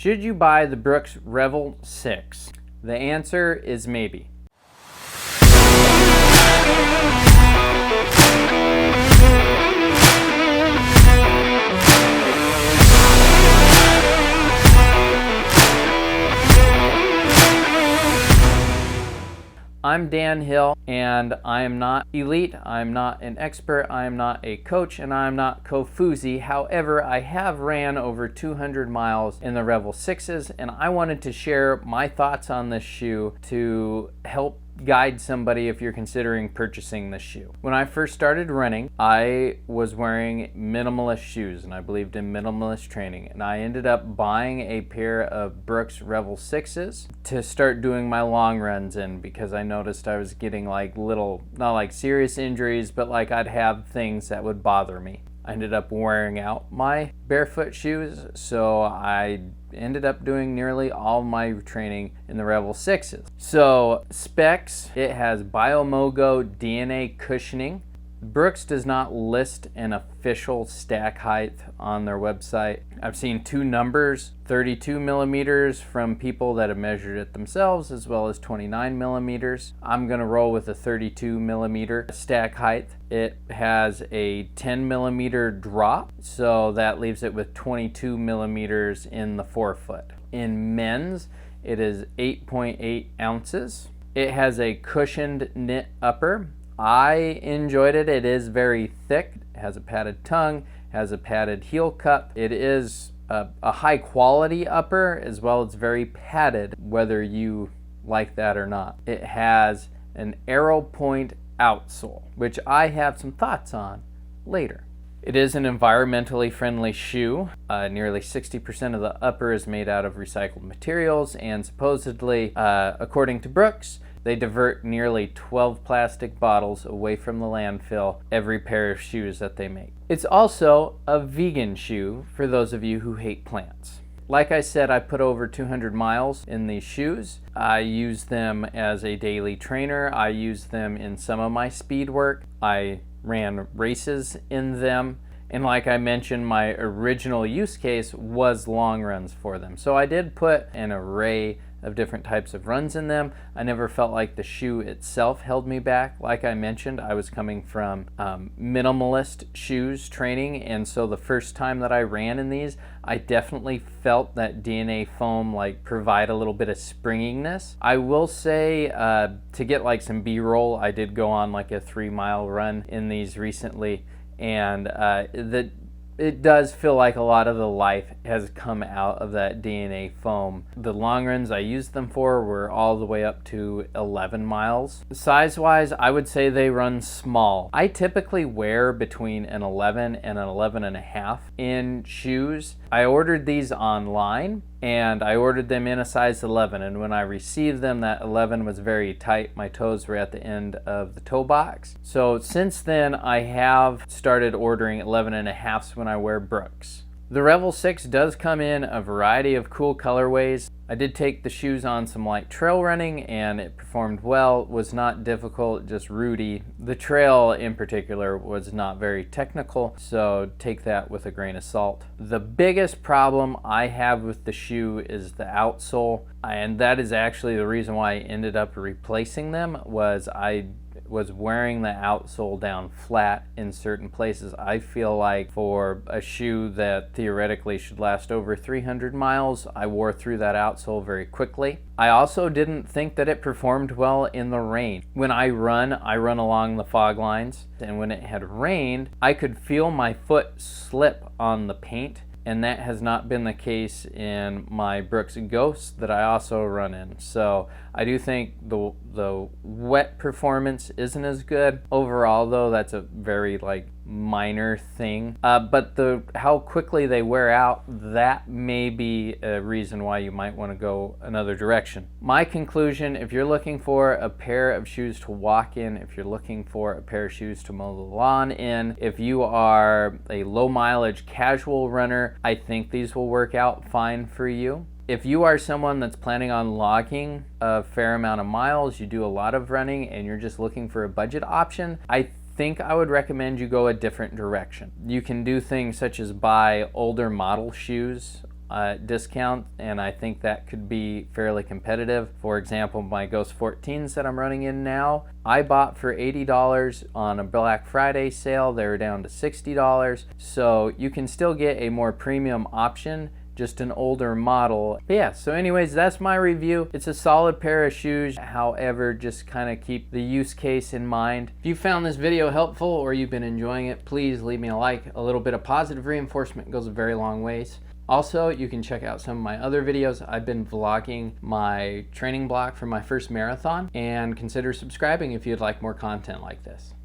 Should you buy the Brooks Revel 6? The answer is maybe. I'm Dan Hill, and I am not elite, I'm not an expert, I am not a coach, and I am not Kofuzi. However, I have ran over 200 miles in the Revel 6s, and I wanted to share my thoughts on this shoe to help guide somebody if you're considering purchasing this shoe. When I first started running, I was wearing minimalist shoes, and I believed in minimalist training, and I ended up buying a pair of Brooks Revel 6s to start doing my long runs in, because I noticed I was getting like little, not like serious injuries, but like I'd have things that would bother me. I ended up wearing out my barefoot shoes, so I ended up doing nearly all my training in the Revel 6s. So specs, it has Biomogo DNA cushioning. Brooks does not list an official stack height on their website. I've seen two numbers, 32 millimeters from people that have measured it themselves, as well as 29 millimeters. I'm gonna roll with a 32 millimeter stack height. It has a 10 millimeter drop, so that leaves it with 22 millimeters in the forefoot. In men's, it is 8.8 ounces. It has a cushioned knit upper. I enjoyed it. It is very thick. It has a padded tongue, has a padded heel cup. It is a high quality upper, as well as very padded, whether you like that or not. It has an arrow point outsole, which I have some thoughts on later. It is an environmentally friendly shoe. Nearly 60% of the upper is made out of recycled materials, and supposedly, according to Brooks, they divert nearly 12 plastic bottles away from the landfill every pair of shoes that they make. It's also a vegan shoe for those of you who hate plants. Like I said, I put over 200 miles in these shoes. I use them as a daily trainer. I use them in some of my speed work. I ran races in them. And like I mentioned, my original use case was long runs for them. So I did put an array of different types of runs in them. I never felt like the shoe itself held me back. Like I mentioned, I was coming from minimalist shoes training, and so the first time that I ran in these, I definitely felt that DNA foam like provide a little bit of springiness. I will say, to get like some B-roll, I did go on like a 3-mile run in these recently, and it does feel like a lot of the life has come out of that DNA foam. The long runs I used them for were all the way up to 11 miles. Size-wise, I would say they run small. I typically wear between an 11 and an 11 and a half in shoes. I ordered these online, and I ordered them in a size 11, and when I received them, that 11 was very tight. My toes were at the end of the toe box. So since then, I have started ordering 11 and a halves when I wear Brooks. The Revel 6 does come in a variety of cool colorways. I did take the shoes on some light trail running, and it performed well. It was not difficult, just rooty. The trail in particular was not very technical, so take that with a grain of salt. The biggest problem I have with the shoe is the outsole, and that is actually the reason why I ended up replacing them. I was wearing the outsole down flat in certain places. I feel like for a shoe that theoretically should last over 300 miles, I wore through that outsole very quickly. I also didn't think that it performed well in the rain. When I run along the fog lines, and when it had rained, I could feel my foot slip on the paint, and that has not been the case in my Brooks Ghost that I also run in. So I do think the wet performance isn't as good. Overall though, that's a very like minor thing. But how quickly they wear out, that may be a reason why you might want to go another direction. My conclusion, if you're looking for a pair of shoes to walk in, if you're looking for a pair of shoes to mow the lawn in, if you are a low mileage casual runner, I think these will work out fine for you. If you are someone that's planning on logging a fair amount of miles, you do a lot of running, and you're just looking for a budget option, I think I would recommend you go a different direction. You can do things such as buy older model shoes discount, and I think that could be fairly competitive. For example, my Ghost 14s that I'm running in now, I bought for $80 on a Black Friday sale. They were down to $60, so you can still get a more premium option, just an older model. But yeah, so anyways, that's my review. It's a solid pair of shoes. However, just kind of keep the use case in mind. If you found this video helpful or you've been enjoying it, please leave me a like. A little bit of positive reinforcement goes a very long ways. Also, you can check out some of my other videos. I've been vlogging my training block for my first marathon, and consider subscribing if you'd like more content like this.